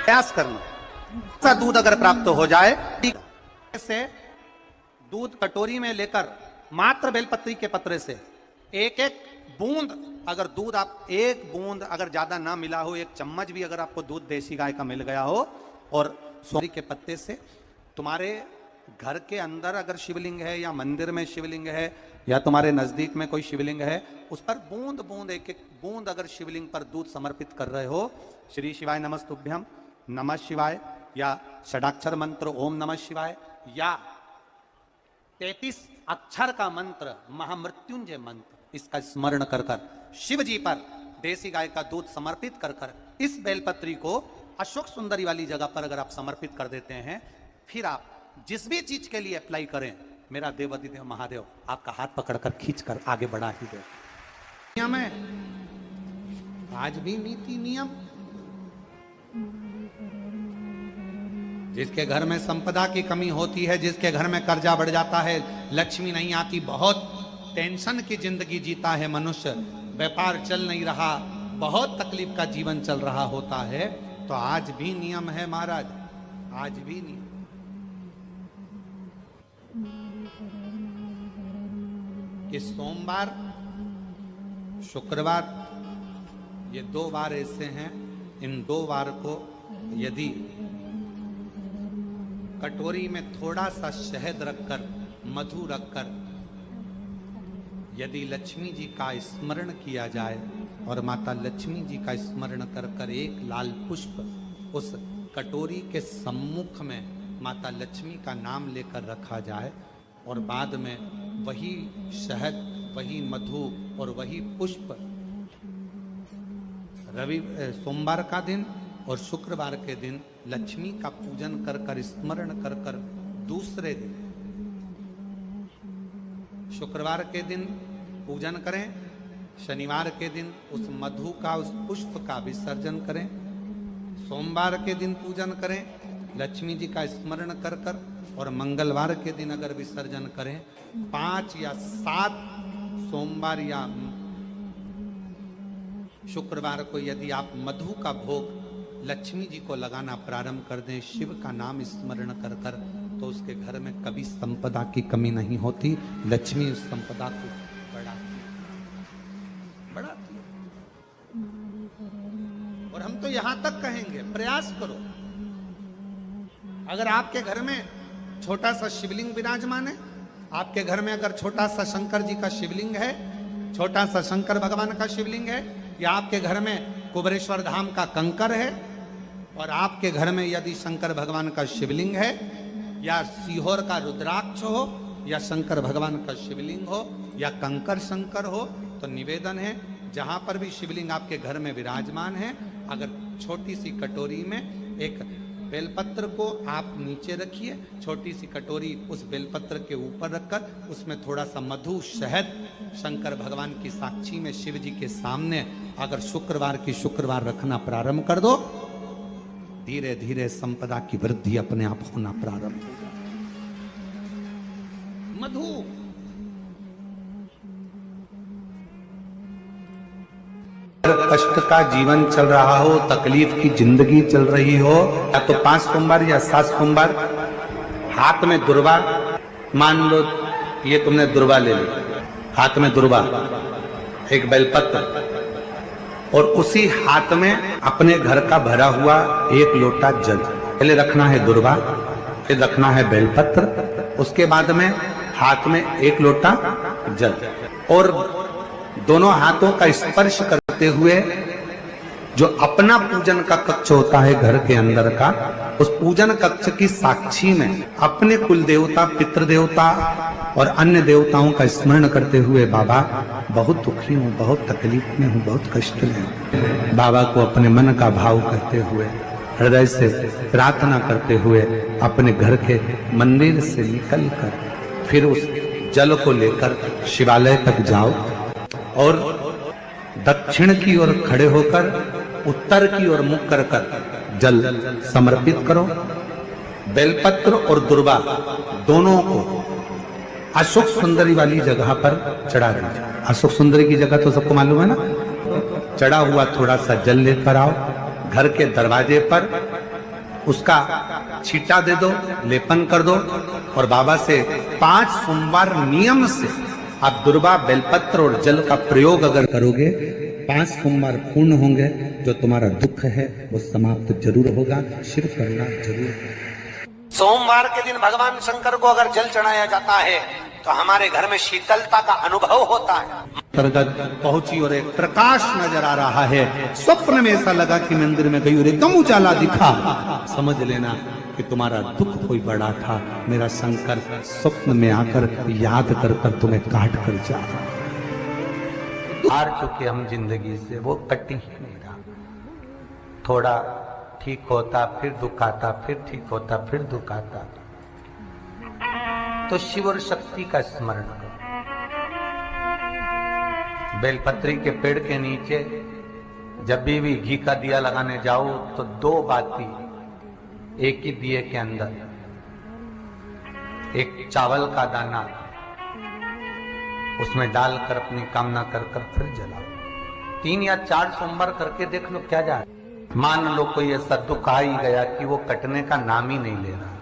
प्रयास करना। ऐसा दूध अगर प्राप्त हो जाए से दूध कटोरी में लेकर मात्र बेलपत्री के पत्रे से एक एक बूंद, अगर दूध आप एक बूंद अगर ज्यादा ना मिला हो, एक चम्मच भी अगर आपको दूध देसी गाय का मिल गया हो, और सोरी के पत्ते से तुम्हारे घर के अंदर अगर शिवलिंग है या मंदिर में शिवलिंग है या तुम्हारे नजदीक में कोई शिवलिंग है, उस पर बूंद बूंद एक एक बूंद अगर शिवलिंग पर दूध समर्पित कर रहे हो, श्री शिवाय नमस्तुभ्यम, नमः शिवाय, या षडाक्षर मंत्र ओम नमः शिवाय, या 33 अक्षर का मंत्र महामृत्युंजय मंत्र, इसका स्मरण कर कर शिव जी पर देसी गाय का दूध समर्पित कर कर इस बेलपत्री को अशोक सुंदरी वाली जगह पर अगर आप समर्पित कर देते हैं, फिर आप जिस भी चीज के लिए अप्लाई करें, मेरा देवाधिदेव महादेव आपका हाथ पकड़कर खींचकर आगे बढ़ा ही दे। नियम है, आज भी नीति नियम। जिसके घर में संपदा की कमी होती है, जिसके घर में कर्जा बढ़ जाता है, लक्ष्मी नहीं आती, बहुत टेंशन की जिंदगी जीता है मनुष्य, व्यापार चल नहीं रहा, बहुत तकलीफ का जीवन चल रहा होता है, तो आज भी नियम है महाराज, आज भी नियम। कि सोमवार शुक्रवार ये 2 बार ऐसे हैं, इन 2 बार को यदि कटोरी में थोड़ा सा शहद रखकर, मधु रखकर यदि लक्ष्मी जी का स्मरण किया जाए और माता लक्ष्मी जी का स्मरण कर कर एक लाल पुष्प उस कटोरी के सम्मुख में माता लक्ष्मी का नाम लेकर रखा जाए, और बाद में वही शहद, वही मधु और वही पुष्प सोमवार का दिन और शुक्रवार के दिन लक्ष्मी का पूजन कर कर, स्मरण कर कर, दूसरे दिन शुक्रवार के दिन पूजन करें, शनिवार के दिन उस मधु का, उस पुष्प का विसर्जन करें, सोमवार के दिन पूजन करें लक्ष्मी जी का स्मरण कर कर, और मंगलवार के दिन अगर विसर्जन करें, 5 या 7 सोमवार या शुक्रवार को यदि आप मधु का भोग लक्ष्मी जी को लगाना प्रारंभ कर दें, शिव का नाम स्मरण कर कर, तो उसके घर में कभी संपदा की कमी नहीं होती, लक्ष्मी उस संपदा को बढ़ाती है। और हम तो यहां तक कहेंगे, प्रयास करो, अगर आपके घर में छोटा सा शिवलिंग विराजमान है, आपके घर में अगर छोटा सा शंकर जी का शिवलिंग है, छोटा सा शंकर भगवान का शिवलिंग है, या आपके घर में कुबेरेश्वर धाम का कंकर है, और आपके घर में यदि शंकर भगवान का शिवलिंग है, या सीहोर का रुद्राक्ष हो, या शंकर भगवान का शिवलिंग हो, या कंकर शंकर हो, तो निवेदन है जहां पर भी शिवलिंग आपके घर में विराजमान है, अगर छोटी सी कटोरी में एक बेलपत्र को आप नीचे रखिए, छोटी सी कटोरी उस बेलपत्र के ऊपर रखकर उसमें थोड़ा सा मधु, शहद, शंकर भगवान की साक्षी में शिव जी के सामने अगर शुक्रवार की शुक्रवार रखना प्रारंभ कर दो, धीरे धीरे संपदा की वृद्धि अपने आप होना प्रारंभ हो जाए। मधु कष्ट का जीवन चल रहा हो, तकलीफ की जिंदगी चल रही हो, या तो 5 सोमवार या 7 सोमवार हाथ में दुर्वा, मान लो ये तुमने दुर्वा ले ली, हाथ में दुर्वा, एक बेलपत्र, और उसी हाथ में अपने घर का भरा हुआ 1 लोटा जल, पहले रखना है दुर्वा, फिर रखना है बेलपत्र, उसके बाद में हाथ में 1 लोटा जल, और दोनों हाथों का स्पर्श करते हुए जो अपना पूजन का कक्ष होता है घर के अंदर का, उस पूजन कक्ष की साक्षी में अपने कुल देवता, पितृ देवता और अन्य देवताओं का स्मरण करते हुए, बाबा बहुत दुखी हूँ, बहुत तकलीफ में हूँ, बहुत कष्ट में हूँ, बाबा को अपने मन का भाव करते हुए, हृदय से प्रार्थना करते हुए अपने घर के मंदिर से निकलकर फिर उस जल को लेकर शिवालय तक जाओ, और दक्षिण की ओर खड़े होकर उत्तर की ओर मुख कर कर जल समर्पित करो। बेलपत्र और दुर्वा दोनों को अशोक सुंदरी वाली जगह पर चढ़ा दीजिए। अशोक सुंदरी की जगह तो सबको मालूम है ना। चढ़ा हुआ थोड़ा सा जल लेकर आओ, घर के दरवाजे पर उसका छींटा दे दो, लेपन कर दो और बाबा से 5 सोमवार नियम से आप दुर्वा, बेलपत्र और जल का प्रयोग अगर करोगे, 5 सोमवार पूर्ण होंगे, जो तुम्हारा दुख है वो समाप्त जरूर होगा। शिव करुणा जरूर होगा। सोमवार के दिन भगवान शंकर को अगर जल चढ़ाया जाता है तो हमारे घर में शीतलता का अनुभव होता है। अंतर्गत पहुंची और एक प्रकाश नजर आ रहा है। स्वप्न में ऐसा लगा कि मंदिर में गई और एकदम उजाला दिखा। समझ लेना कि तुम्हारा दुख कोई बड़ा था। मेरा शंकर स्वप्न में आकर याद कर कर तुम्हें काट कर जा रहा। हार चुके हम जिंदगी से, वो कटी ही नहीं रहा। थोड़ा ठीक होता फिर दुख आता, फिर ठीक होता फिर दुख आता। तो शिव और शक्ति का स्मरण करो। बेलपत्री के पेड़ के नीचे जब भी घी का दिया लगाने जाओ तो 2 बाती एक ही दिए के अंदर, एक चावल का दाना उसमें डालकर अपनी कामना कर कर फिर जलाओ। 3 या 4 सोमवार करके देख लो क्या जा। मान लो कोई ऐसा दुख आ ही गया कि वो कटने का नाम ही नहीं ले रहा।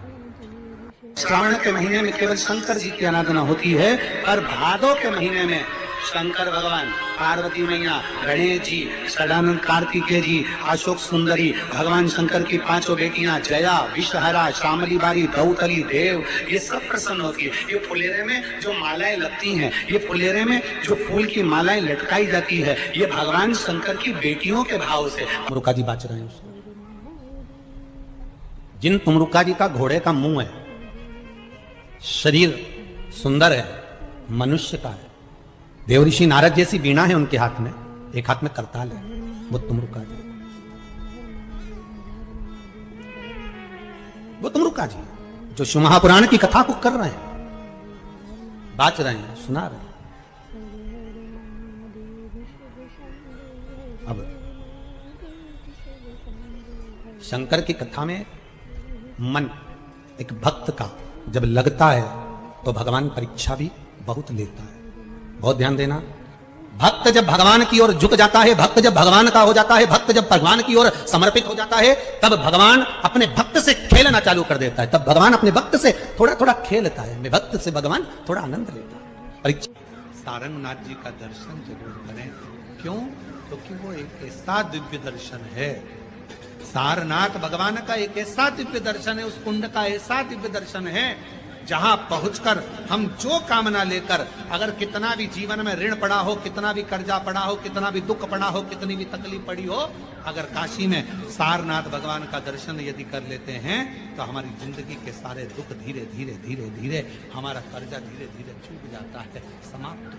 श्रावण के महीने में केवल शंकर जी की आराधना होती है, और भादों के महीने में शंकर भगवान, पार्वती मैया, गणेश जी, सदानंद कार्तिकेय जी, अशोक सुंदरी, भगवान शंकर की 5 बेटियां जया, विषहरा, श्यामली बारी, दौतली, देव, ये सब प्रसन्न होती है। ये फुलेरे में जो मालाएं लगती हैं, ये फुलेरे में जो फूल की मालाएं लटकाई जाती है, ये भगवान शंकर की बेटियों के भाव से तुमरुका जी बाच रहे हैं। जिन तुमरुका जी का घोड़े का मुंह है, शरीर सुंदर है, मनुष्य का है। देवऋषि नारद जैसी वीणा है उनके हाथ में, एक हाथ में करताल है, वो तुमरुका जी, वो तुमरुका जी जो शिव महापुराण की कथा को कर रहे हैं, बाच रहे हैं, सुना रहे हैं। अब शंकर की कथा में मन एक भक्त का जब लगता है तो भगवान परीक्षा भी बहुत लेता है। बहुत ध्यान देना, भक्त जब भगवान की ओर झुक जाता है, भक्त जब भगवान का हो जाता है, भक्त जब भगवान की ओर समर्पित हो जाता है, तब भगवान अपने भक्त से खेलना चालू कर देता है। तब भगवान अपने भक्त से थोड़ा थोड़ा खेलता है। मैं भक्त से भगवान थोड़ा आनंद लेता है। परीक्षा सारंगनाथ जी का दर्शन जरूर करें। क्यों? क्योंकि वो एक ऐसा दिव्य दर्शन है। सारनाथ भगवान का एक ऐसा दिव्य दर्शन है, उस कुंड का ऐसा दिव्य दर्शन है जहां पहुंचकर हम जो कामना लेकर, अगर कितना भी जीवन में ऋण पड़ा हो, कितना भी कर्जा पड़ा हो, कितना भी दुख पड़ा हो, कितनी भी तकलीफ पड़ी हो, अगर काशी में सारनाथ भगवान का दर्शन यदि कर लेते हैं तो हमारी जिंदगी के सारे दुख धीरे धीरे धीरे धीरे, हमारा कर्जा धीरे धीरे छूट जाता है, समाप्त।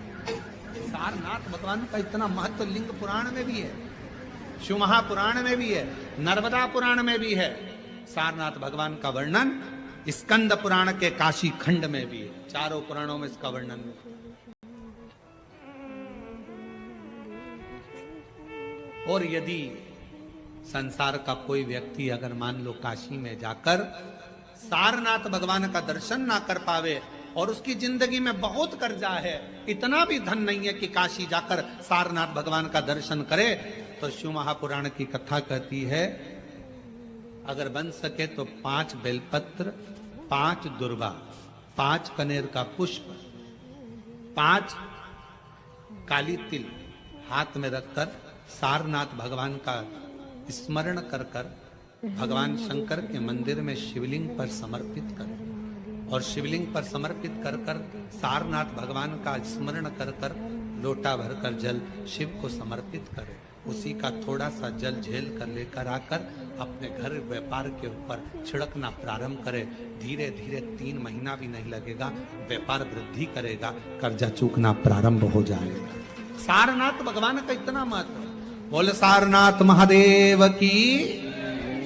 सारनाथ भगवान का इतना महत्व लिंग पुराण में भी है, शिव महापुराण में भी है, नर्मदा पुराण में भी है। सारनाथ भगवान का वर्णन स्कंद पुराण के काशी खंड में भी है। चारों पुराणों में इसका वर्णन है। और यदि संसार का कोई व्यक्ति अगर मान लो काशी में जाकर सारनाथ भगवान का दर्शन ना कर पावे और उसकी जिंदगी में बहुत कर्जा है, इतना भी धन नहीं है कि काशी जाकर सारनाथ भगवान का दर्शन करे, तो शिव महापुराण की कथा कहती है अगर बन सके तो 5 बेलपत्र, 5 दुर्वा, 5 कनेर का पुष्प, 5 काली तिल हाथ में रखकर सारनाथ भगवान का स्मरण कर कर भगवान शंकर के मंदिर में शिवलिंग पर समर्पित करें। और शिवलिंग पर समर्पित कर कर सारनाथ भगवान का स्मरण कर कर लोटा भरकर जल शिव को समर्पित करें। उसी का थोड़ा सा जल झेल कर लेकर आकर अपने घर व्यापार के ऊपर छिड़कना प्रारंभ करे। धीरे धीरे 3 महीना भी नहीं लगेगा, व्यापार वृद्धि करेगा, कर्जा चूकना प्रारंभ हो जाएगा। सारनाथ भगवान का इतना महत्व, बोल सारनाथ महादेव की,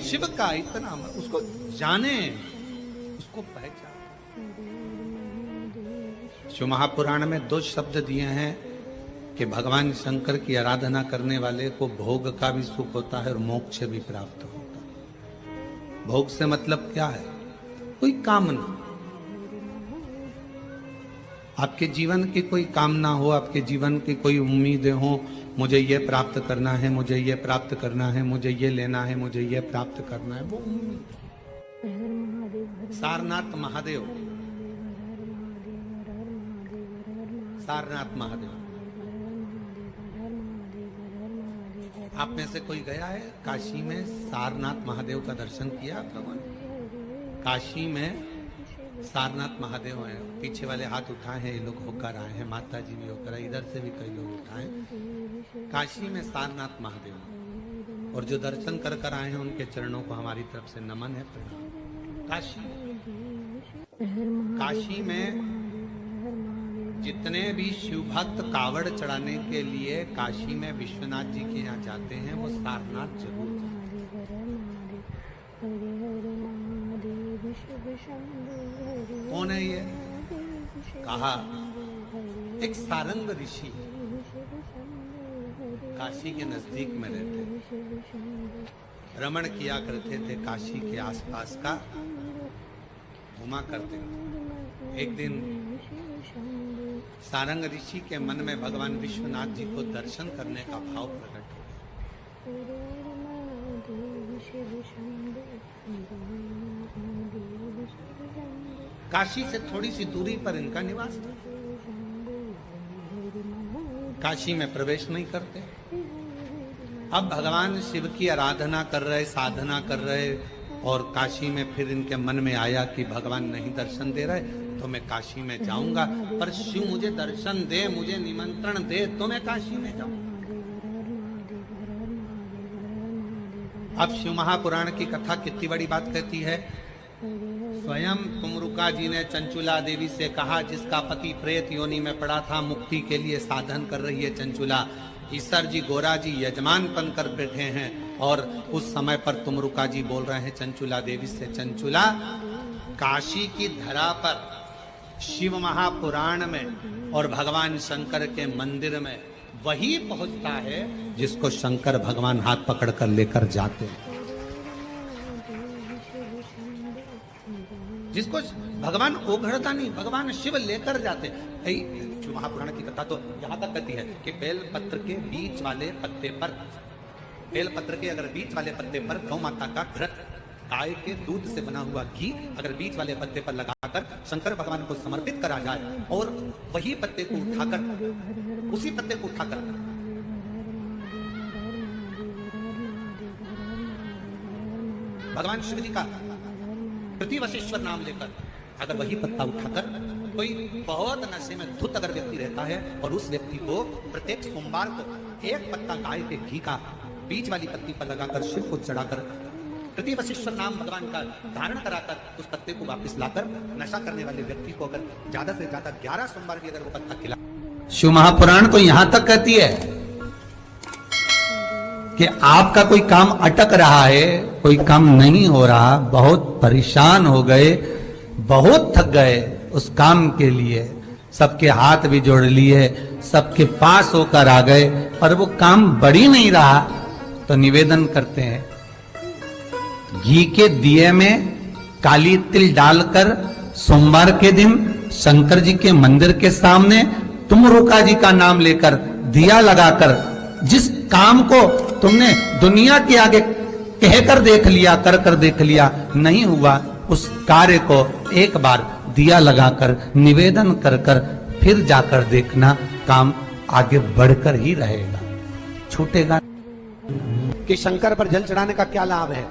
शिव का इतना उसको जाने, उसको पहचान। शिव महापुराण में 2 शब्द दिए हैं कि भगवान शंकर की आराधना करने वाले को भोग का भी सुख होता है और मोक्ष भी प्राप्त होता है। भोग से मतलब क्या है? कोई कामना, आपके जीवन की कोई कामना हो, आपके जीवन की कोई उम्मीदें हो, मुझे ये प्राप्त करना है, मुझे ये प्राप्त करना है, मुझे ये लेना है, मुझे ये प्राप्त करना है, वो उम्मीद। सारनाथ महादेव, सारनाथ महादेव। आप में से कोई गया है काशी में? सारनाथ महादेव का दर्शन किया भगवान? काशी में सारनाथ महादेव हैं। पीछे वाले हाथ उठाए हैं, ये लोग होकर आए हैं, माता जी भी होकर आए, इधर से भी कई लोग उठाए। काशी में सारनाथ महादेव, और जो दर्शन कर कर आए हैं उनके चरणों को हमारी तरफ से नमन है, प्रणाम। काशी में जितने भी शिव भक्त कावड़ चढ़ाने के लिए काशी में विश्वनाथ जी के यहाँ जाते हैं, वो सारनाथ जरूर जाते हैं। कौन है ये? कहा एक सारंग ऋषि काशी के नजदीक में रहते, रमण किया करते थे, काशी के आसपास का घुमा करते थे। एक दिन सारंग ऋषि के मन में भगवान विश्वनाथ जी को दर्शन करने का भाव प्रकट हो गया। काशी से थोड़ी सी दूरी पर इनका निवास था। काशी में प्रवेश नहीं करते। अब भगवान शिव की आराधना कर रहे, साधना कर रहे, और काशी में फिर इनके मन में आया कि भगवान नहीं दर्शन दे रहे तो मैं काशी में जाऊंगा, पर शिव मुझे दर्शन दे, मुझे निमंत्रण दे तो मैं काशी में जाऊंगा। अब शिव महापुराण की कथा कितनी बड़ी बात कहती है। स्वयं तुमरुका जी ने चंचुला देवी से कहा, जिसका पति प्रेत योनि में पड़ा था, मुक्ति के लिए साधन कर रही है चंचुला। ईसर जी गोरा जी यजमान बन कर बैठे हैं, और उस समय पर तुमरुका जी बोल रहे हैं चंचुला देवी से, चंचुला काशी की धरा पर शिव महापुराण में और भगवान शंकर के मंदिर में वही पहुंचता है जिसको शंकर भगवान हाथ पकड़ कर लेकर जाते हैं, जिसको भगवान ओघड़ता नहीं, भगवान शिव लेकर जाते। शिव महापुराण की कथा तो यहाँ तक कहती है कि बेलपत्र के बीच वाले पत्ते पर, बेलपत्र के अगर बीच वाले पत्ते पर गौ माता का घृत, गाय के दूध से बना हुआ घी अगर बीच वाले पत्ते पर लगाकर शंकर भगवान को समर्पित करा जाए, और वही पत्ते को उठाकर, उसी पत्ते को उठाकर भगवान शिव जी का प्रतिवशेश्वर नाम लेकर अगर वही पत्ता उठाकर कोई बहुत नशे में धुत अगर व्यक्ति रहता है, और उस व्यक्ति को प्रत्येक सोमवार को एक पत्ता गाय के घी का बीच वाली पत्ती पर लगाकर शिव को चढ़ाकर प्रतिवशेश्वर नाम भगवान का धारण कराकर उस पत्ते को वापस लाकर नशा करने वाले व्यक्ति को अगर ज्यादा से ज्यादा 11 सोमवार भी अगर वो पत्ता खिला। शिव महापुराण तो यहां तक कहती है कि आपका कोई काम अटक रहा है, कोई काम नहीं हो रहा, बहुत परेशान हो गए, बहुत थक गए उस काम के लिए, सबके हाथ भी जोड़ लिए, सबके पास होकर आ गए, पर वो काम बढ़ ही नहीं रहा, तो निवेदन करते हैं घी के दिए में काली तिल डालकर सोमवार के दिन शंकर जी के मंदिर के सामने तुमरुका जी का नाम लेकर दिया लगाकर, जिस काम को तुमने दुनिया के आगे कहकर देख लिया, कर देख लिया, नहीं हुआ, उस कार्य को एक बार दिया लगाकर निवेदन कर फिर जाकर देखना, काम आगे बढ़कर ही रहेगा, छूटेगा। कि शंकर पर जल चढ़ाने का क्या लाभ है?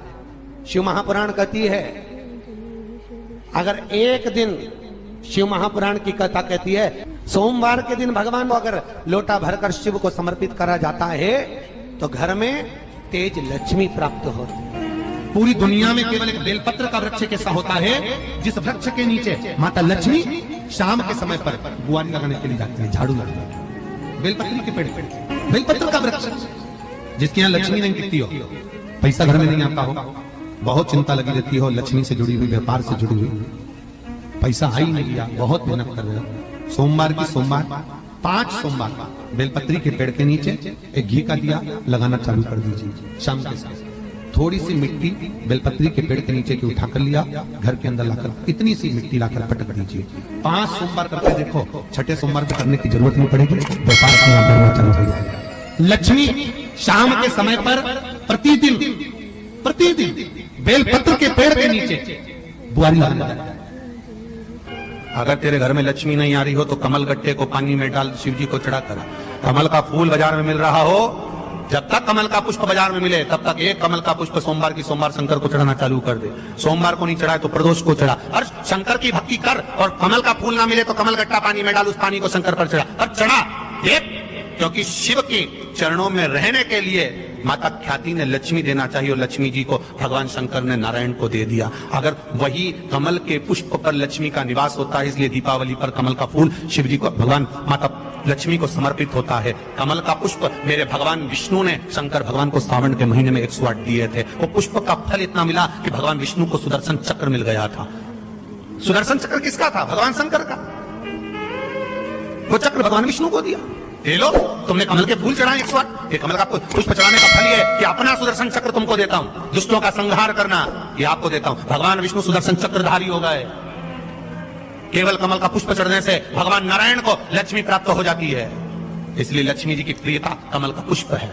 शिव महापुराण कहती है, अगर एक दिन, शिव महापुराण की कथा कहती है, सोमवार के दिन भगवान को अगर लोटा भरकर शिव को समर्पित करा जाता है तो घर में तेज लक्ष्मी प्राप्त होती है। पूरी दुनिया में केवल एक बेलपत्र का वृक्ष कैसा होता है जिस वृक्ष के नीचे माता लक्ष्मी शाम के समय पर बुआरी लगाने के लिए जाती है, झाड़ू लगाने। बेलपत्री के पेड़, बेलपत्र का वृक्ष जिसके यहाँ लक्ष्मी नहीं टिकती हो, पैसा घर में नहीं आता हो, बहुत चिंता लगी रहती हो, लक्ष्मी से जुड़ी हुई, व्यापार से जुड़ी हुई, पैसा आ ही नहीं गया, बहुत मेहनत कर रहे हो, सोमवार की सोमवार 5 सोमवार बेलपत्री के पेड़ के नीचे एक घी का दिया लगाना चालू कर दीजिए। शाम के समय थोड़ी सी मिट्टी बेलपत्री के पेड़ के नीचे की उठा कर लिया, घर के अंदर लाकर इतनी सी मिट्टी लाकर पटक दीजिए। 5 सोमवार करके देखो, छठे सोमवार पे करने की जरूरत नहीं पड़ेगी, व्यापार अपने आप बढ़ना चालू हो जाएगा। लक्ष्मी शाम के समय पर प्रतिदिन बेलपत्र के पेड़ के नीचे बुआरी लगाने जाता है। अगर तेरे घर में लक्ष्मी नहीं आ रही हो तो कमल गट्टे को पानी में डाल शिव जी को चढ़ा कर। कमल का फूल बाजार में मिल रहा हो, जब तक कमल का पुष्प बाजार में मिले तब तक एक कमल का पुष्प सोमवार की सोमवार शंकर को चढ़ाना चालू कर दे। सोमवार को नहीं चढ़ाए तो प्रदोष को चढ़ा। और शंकर की भक्ति कर, और कमल का फूल ना मिले तो कमल गट्टा पानी में डाल, उस पानी को शंकर पर चढ़ा और चढ़ा देख। क्योंकि शिव के चरणों में रहने के लिए माता ख्याति ने लक्ष्मी देना चाहिए, और लक्ष्मी जी को भगवान शंकर ने नारायण को दे दिया। अगर वही कमल के पुष्प पर लक्ष्मी का निवास होता है, इसलिए दीपावली पर कमल का फूल शिव जी को, भगवान माता लक्ष्मी को समर्पित होता है। कमल का पुष्प मेरे भगवान विष्णु ने शंकर भगवान को सावन के महीने में 108 दिए थे। वो पुष्प का फल इतना मिला कि भगवान विष्णु को सुदर्शन चक्र मिल गया था। सुदर्शन चक्र किसका था? भगवान शंकर का। वो चक्र भगवान विष्णु को दिया। ले लो, तुमने कमल के फूल चढ़ाए 108, ये कमल का पुष्प चढ़ाने का फल है कि अपना सुदर्शन चक्र तुमको देता हूं, दुष्टों का संहार करना ये आपको देता हूं। भगवान विष्णु सुदर्शन चक्रधारी हो गए। केवल कमल का पुष्प चढ़ने से भगवान नारायण को लक्ष्मी प्राप्त हो जाती है, इसलिए लक्ष्मी जी की प्रियता कमल का पुष्प है।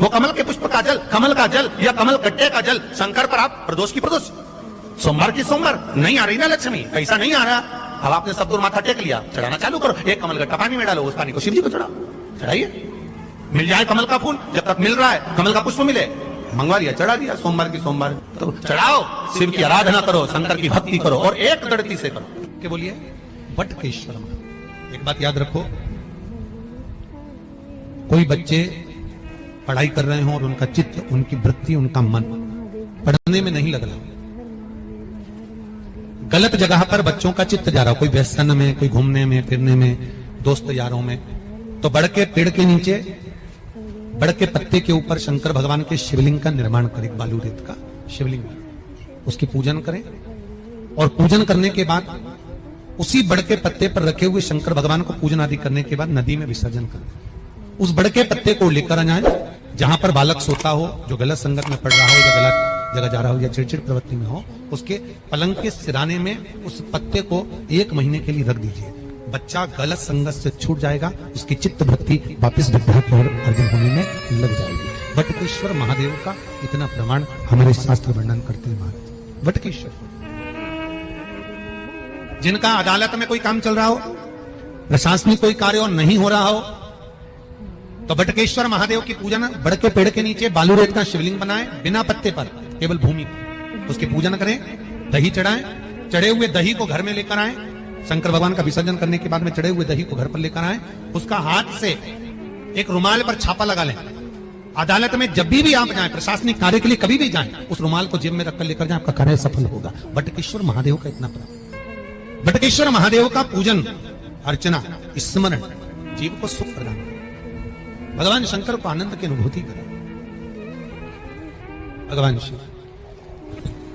वो कमल के पुष्प का जल, कमल का जल या कमल गट्टे का जल शंकर पर आप प्रदोष की प्रदोष, सोमवार की सोमवार नहीं आ रही ना लक्ष्मी, पैसा नहीं आ रहा, अब आपने सब दूर माथा टेक लिया, चढ़ाना चालू करो। एक कमल गट्टा पानी में डालो, उस पानी को शिव जी को चढ़ाओ, चढ़ाइए। मिल जाए कमल का फूल, जब तक मिल रहा है कमल का पुष्प मिले, मंगवा लिया, चढ़ा दिया। सोमवार की सोमवार तो चढ़ाओ, शिव की आराधना करो, शंकर की भक्ति करो, और एक दृढ़ता से करो। के बोलिए वटकेश्वर। एक बात याद रखो, कोई बच्चे पढ़ाई कर रहे हो और उनका चित्त, उनकी वृत्ति, उनका मन पढ़ने में नहीं लग रहा, गलत जगह पर बच्चों का चित्त जा रहा, कोई व्यसन में, कोई घूमने में फिरने में, दोस्त यारों में, तो बड़ के पेड़ के नीचे, बड़ के पत्ते के ऊपर शंकर भगवान के शिवलिंग का निर्माण करें, बालू रेत का शिवलिंग, उसकी पूजन करें। और पूजन करने के बाद उसी बड़ के पत्ते पर रखे हुए शंकर भगवान को पूजन आदि करने के बाद नदी में विसर्जन करें। उस बड़ के पत्ते को लेकर आ जाए, जहां पर बालक सोता हो, जो गलत संगत में पड़ रहा हो, या गलत जगह जा रहा हो, या चिड़चिड़ प्रवृत्ति में हो, उसके पलंग के सिराने में उस पत्ते को 1 महीने के लिए रख दीजिए। बच्चा गलत संगत से छूट जाएगा, उसकी चित्त वृत्ति वापिस विद्या की ओर अर्जन होने में लग जाएगी। वटकेश्वर महादेव का इतना प्रमाण हमारे शास्त्र वर्णन करते हैं। महाराज वटकेश्वर, जिनका अदालत में कोई काम चल रहा हो, प्रशासनिक कोई कार्य और नहीं हो रहा हो, तो बटकेश्वर महादेव की पूजन बड़ के पेड़ के नीचे बालू रेत का शिवलिंग बनाए, बिना पत्ते पर, केवल भूमि पर, उसकी पूजन करें, दही चढ़ाएं, चढ़े हुए दही को घर में लेकर आए, शंकर भगवान का विसर्जन करने के बाद में चढ़े हुए दही को घर पर लेकर आए, उसका हाथ से एक रुमाल पर छापा लगा लें। अदालत में जब भी आप जाएं, प्रशासनिक कार्य के लिए कभी भी जाएं, उस रुमाल को जेब में रखकर लेकर जाएं, आपका कार्य सफल होगा। बटकेश्वर महादेव का इतना प्रभाव। बटकेश्वर महादेव का पूजन अर्चना स्मरण जीव को सुख प्रदान, भगवान शंकर को आनंद की अनुभूति करें। भगवान शिव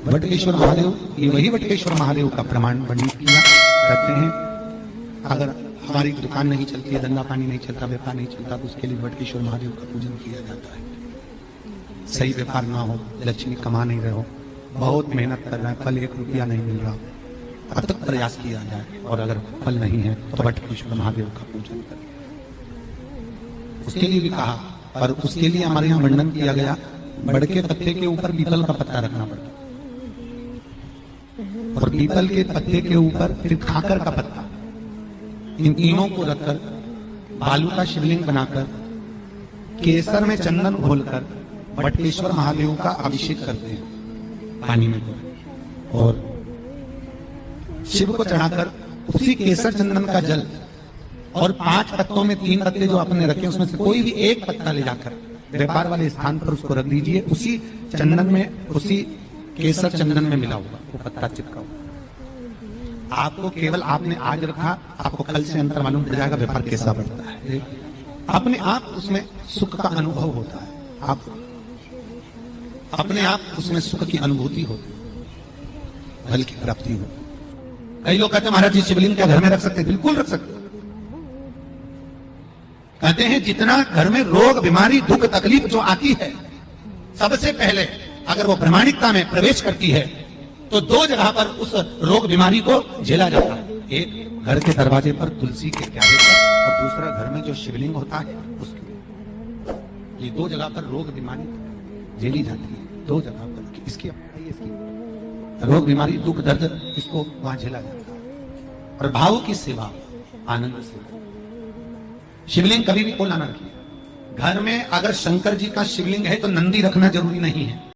बटकेश्वर महादेव, ये वही बटकेश्वर महादेव का प्रमाण वर्णित किया करते हैं। अगर हमारी दुकान नहीं चलती है, धंधा पानी नहीं चलता, व्यापार नहीं चलता, तो उसके लिए बटकेश्वर महादेव का पूजन किया जाता है। सही व्यापार ना हो, लक्ष्मी कमा नहीं रहे हो, बहुत मेहनत कर रहे हैं, फल 1 रुपया नहीं मिल रहा, अब तक प्रयास किया जाए, और अगर फल नहीं है तो बटकेश्वर महादेव का पूजन करें। उसके लिए भी कहा, और उसके लिए हमारे यहाँ वर्णन किया गया, बड़ के पत्ते के ऊपर पीपल का पत्ता रखना पड़ता, और पीपल के पत्ते के ऊपर फिर खाकर का पत्ता, इन तीनों को रखकर बालू का शिवलिंग बनाकर केसर में चंदन घोलकर बटकेश्वर महादेव का अभिषेक करते हैं पानी में, और शिव को चढ़ाकर उसी केसर चंदन का जल और 5 पत्तों में 3 पत्ते जो आपने रखे, उसमें से कोई भी एक पत्ता ले जाकर व्यापार वाले स्थान पर उसको रख दीजिए। उसी चंदन में, उसी केसर चंदन में मिला हुआ वो पत्ता चिपका हुआ। आपको केवल आपने आज रखा, आपको कल से अंतर मालूम पड़ जाएगा व्यापार कैसा बढ़ता है। अपने आप उसमें सुख का अनुभव होता है, आप अपने आप उसमें सुख की अनुभूति होती है, फल की प्राप्ति होती है। कई लोग कहते हैं महाराज जी शिवलिंग क्या घर में रख सकते? बिल्कुल रख सकते। कहते हैं जितना घर में रोग बीमारी दुख तकलीफ जो आती है, सबसे पहले अगर वो प्रामाणिकता में प्रवेश करती है तो 2 जगह पर उस रोग बीमारी को झेला जाता है। एक घर के दरवाजे पर तुलसी के प्याले पर, और दूसरा घर में जो शिवलिंग होता है उसके। ये 2 जगह पर रोग बीमारी झेली जाती है, 2 जगह पर। इसकी इसकी रोग बीमारी दुख दर्द इसको वहां झेला जाता है। और भाव की सेवा आनंद से। शिवलिंग कभी भी कोला ना रखिए। घर में अगर शंकर जी का शिवलिंग है तो नंदी रखना जरूरी नहीं है।